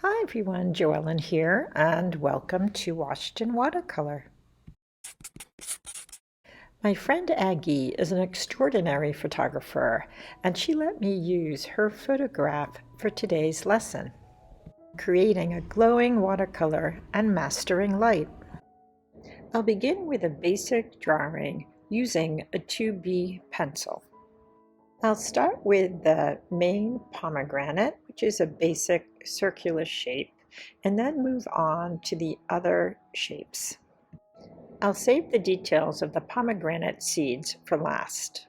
Hi everyone, Joellen here, and welcome to Washington Watercolor. My friend Aggie is an extraordinary photographer, and she let me use her photograph for today's lesson, creating a glowing watercolor and mastering light. I'll begin with a basic drawing using a 2B pencil. I'll start with the main pomegranate, which is a basic circular shape, and then move on to the other shapes. I'll save the details of the pomegranate seeds for last.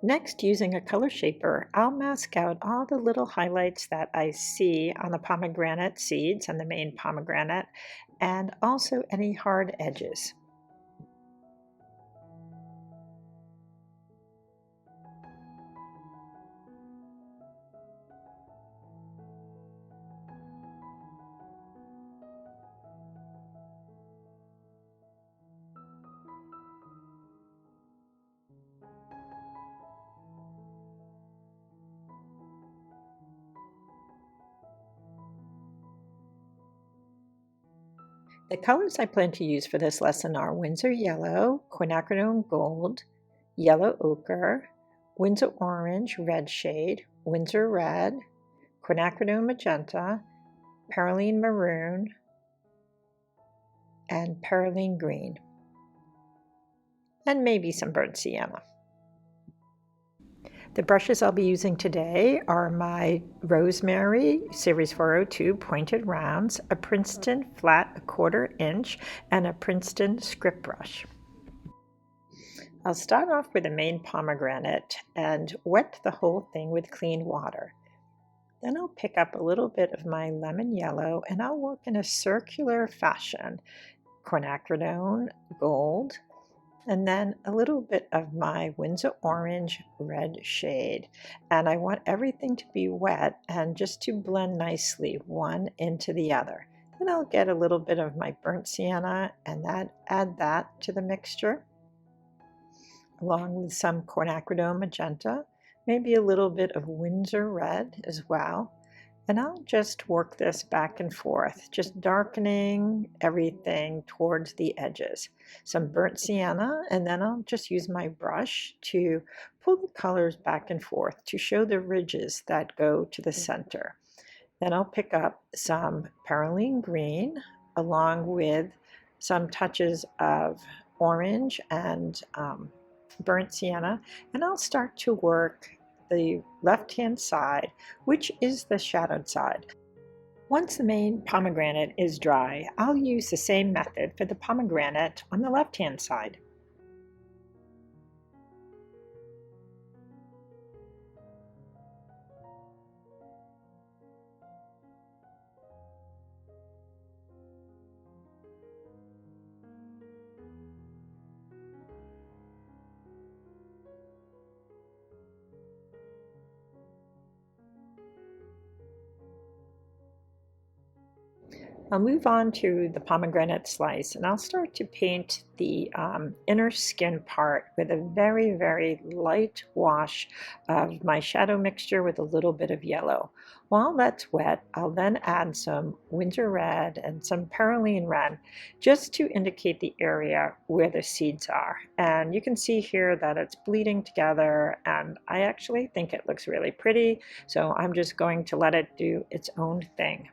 Next, using a color shaper, I'll mask out all the little highlights that I see on the pomegranate seeds and the main pomegranate, and also any hard edges. The colors I plan to use for this lesson are Winsor Yellow, Quinacridone Gold, Yellow Ochre, Winsor Orange Red Shade, Winsor Red, Quinacridone Magenta, Perylene Maroon, and Perylene Green, and maybe some burnt sienna. The brushes I'll be using today are my Rosemary Series 402 pointed rounds, a Princeton flat 1/4 inch, and a Princeton script brush. I'll start off with the main pomegranate and wet the whole thing with clean water. Then I'll pick up a little bit of my lemon yellow and I'll work in a circular fashion, quinacridone gold, and then a little bit of my Winsor Orange Red Shade. And I want everything to be wet and just to blend nicely one into the other. Then I'll get a little bit of my burnt sienna and add that to the mixture, along with some quinacridone magenta, maybe a little bit of Winsor Red as well. And I'll just work this back and forth, just darkening everything towards the edges. Some burnt sienna, and then I'll just use my brush to pull the colors back and forth to show the ridges that go to the center. Then I'll pick up some perylene green along with some touches of orange and burnt sienna, and I'll start to work the left-hand side, which is the shadowed side. Once the main pomegranate is dry, I'll use the same method for the pomegranate on the left-hand side. I'll move on to the pomegranate slice and I'll start to paint the inner skin part with a very, very light wash of my shadow mixture with a little bit of yellow. While that's wet, I'll then add some Winsor Red and some Perylene Red just to indicate the area where the seeds are. And you can see here that it's bleeding together, and I actually think it looks really pretty, so I'm just going to let it do its own thing.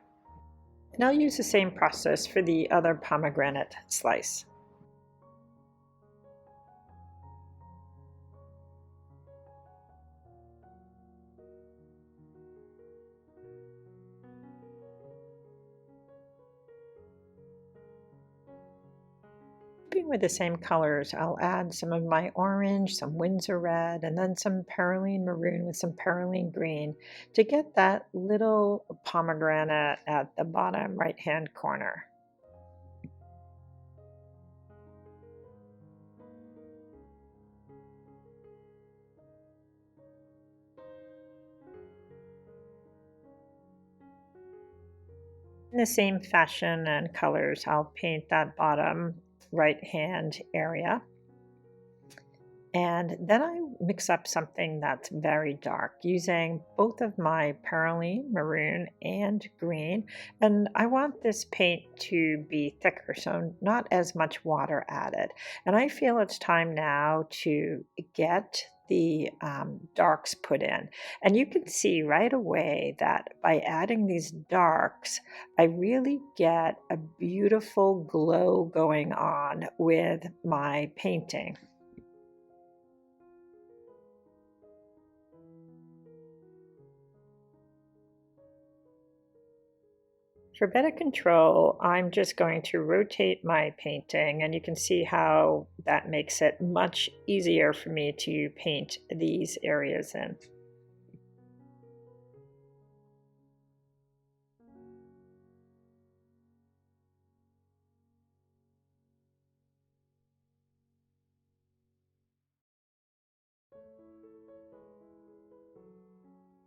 And I'll use the same process for the other pomegranate slice. keeping with the same colors, I'll add some of my orange, some Windsor red, and then some perylene maroon with some perylene green to get that little pomegranate at the bottom right-hand corner. In the same fashion and colors, I'll paint that bottom right-hand area. And then I mix up something that's very dark using both of my perylene, maroon, and green. And I want this paint to be thicker, so not as much water added. And I feel it's time now to get the darks put in. And you can see right away that by adding these darks, I really get a beautiful glow going on with my painting. For better control, I'm just going to rotate my painting, and you can see how that makes it much easier for me to paint these areas in.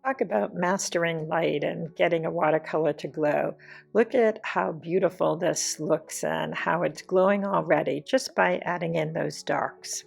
Talk about mastering light and getting a watercolor to glow. Look at how beautiful this looks and how it's glowing already just by adding in those darks.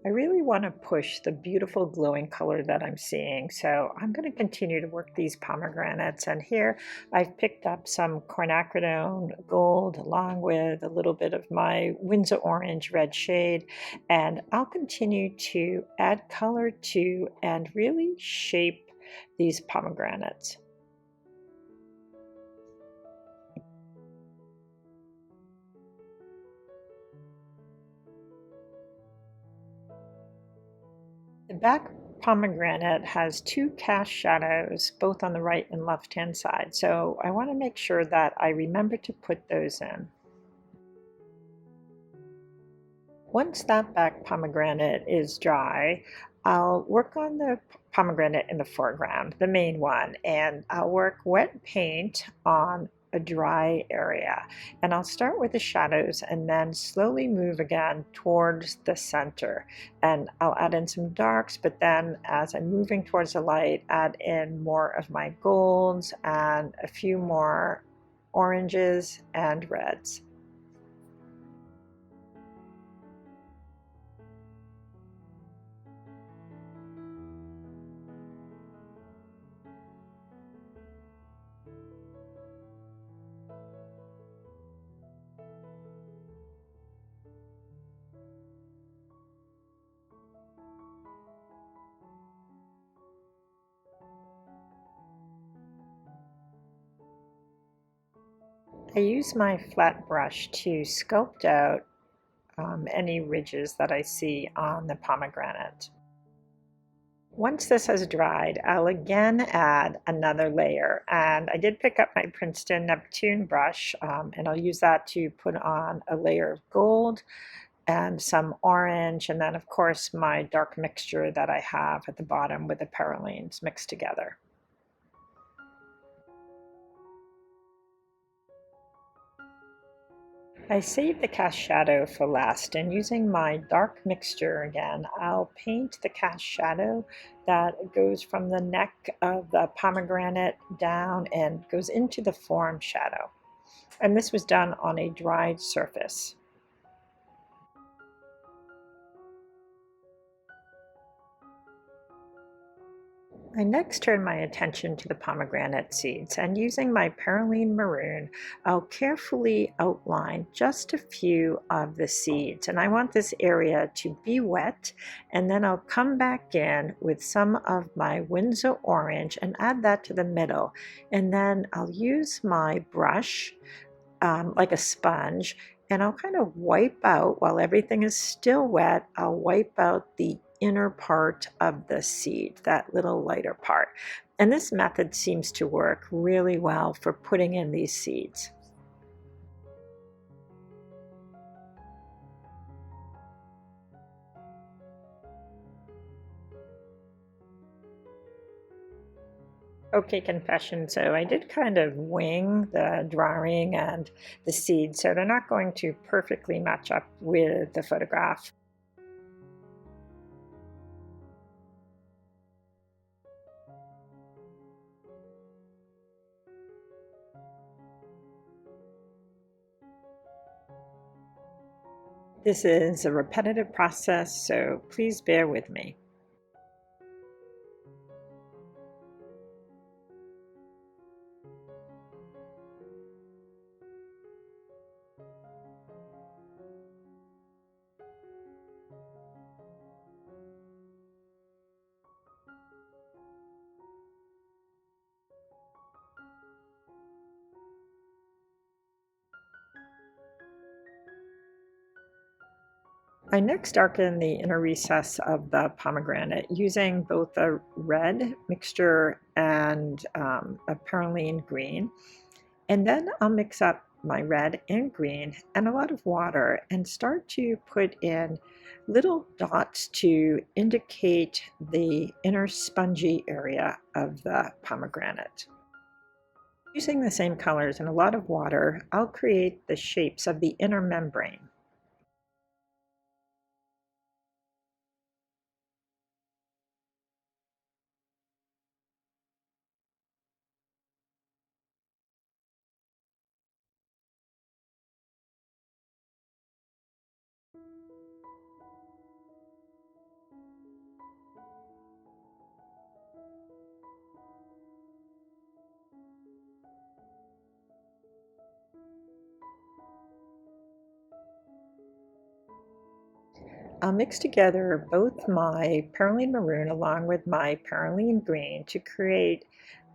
I really want to push the beautiful glowing color that I'm seeing, so I'm going to continue to work these pomegranates. And here I've picked up some quinacridone gold along with a little bit of my Windsor orange red shade, and I'll continue to add color to and really shape these pomegranates. The back pomegranate has two cast shadows, both on the right and left hand side, so I want to make sure that I remember to put those in. Once that back pomegranate is dry, I'll work on the pomegranate in the foreground, the main one, and I'll work wet paint on a dry area. And I'll start with the shadows and then slowly move again towards the center. And I'll add in some darks, but then as I'm moving towards the light, add in more of my golds and a few more oranges and reds. I use my flat brush to sculpt out any ridges that I see on the pomegranate. Once this has dried, I'll again add another layer, and I did pick up my Princeton Neptune brush, and I'll use that to put on a layer of gold and some orange, and then of course my dark mixture that I have at the bottom with the perylenes mixed together. I saved the cast shadow for last, and using my dark mixture again, I'll paint the cast shadow that goes from the neck of the pomegranate down and goes into the form shadow. And this was done on a dried surface. I next turn my attention to the pomegranate seeds, and using my perylene maroon, I'll carefully outline just a few of the seeds. And I want this area to be wet, and then I'll come back in with some of my Windsor orange and add that to the middle. And then I'll use my brush like a sponge, and I'll kind of wipe out, while everything is still wet, I'll wipe out the inner part of the seed, that little lighter part. And this method seems to work really well for putting in these seeds. Okay, confession. So I did kind of wing the drawing and the seeds, so they're not going to perfectly match up with the photograph. This is a repetitive process, so please bear with me. I next darken the inner recess of the pomegranate using both a red mixture and a perylene green. And then I'll mix up my red and green and a lot of water and start to put in little dots to indicate the inner spongy area of the pomegranate. Using the same colors and a lot of water, I'll create the shapes of the inner membrane. I'll mix together both my perylene maroon along with my perylene green to create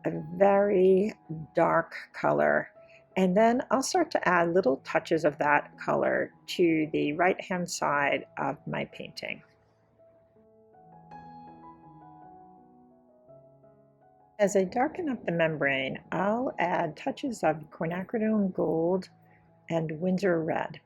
a very dark color. And then I'll start to add little touches of that color to the right-hand side of my painting. As I darken up the membrane, I'll add touches of quinacridone gold and Winsor red.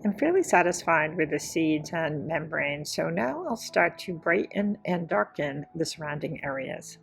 I'm fairly satisfied with the seeds and membrane, so now I'll start to brighten and darken the surrounding areas.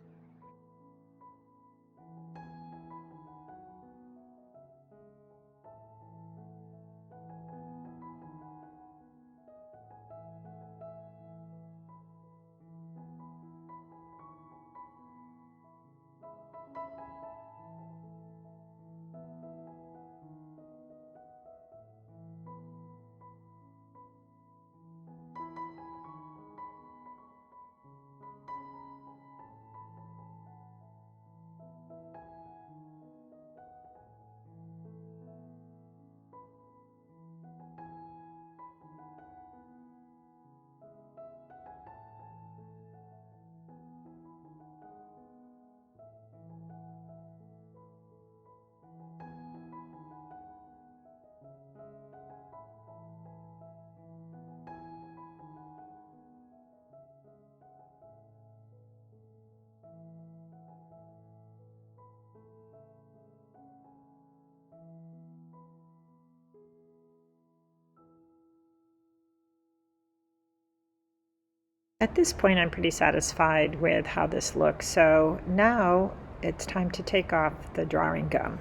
At this point, I'm pretty satisfied with how this looks, so now it's time to take off the drawing gum.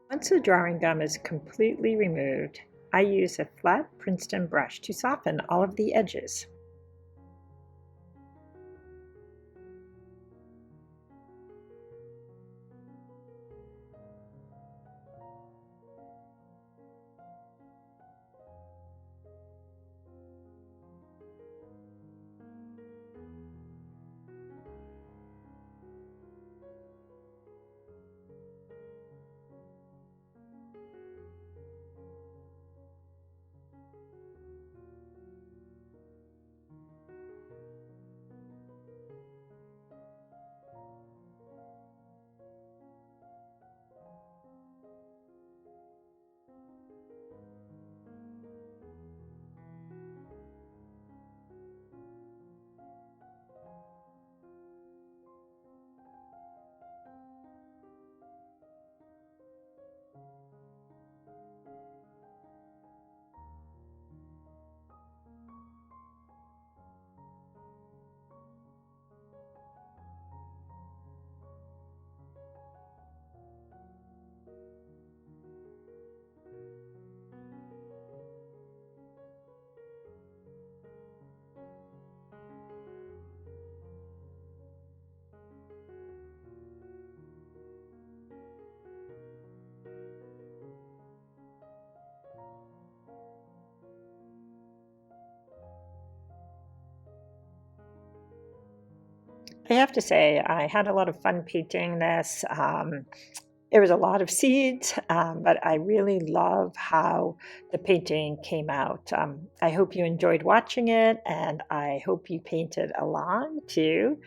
Once the drawing gum is completely removed, I use a flat Princeton brush to soften all of the edges. I have to say, I had a lot of fun painting this. There was a lot of seeds, but I really love how the painting came out. I hope you enjoyed watching it, and I hope you painted along too.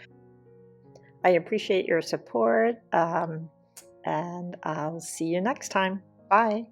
I appreciate your support, and I'll see you next time. Bye.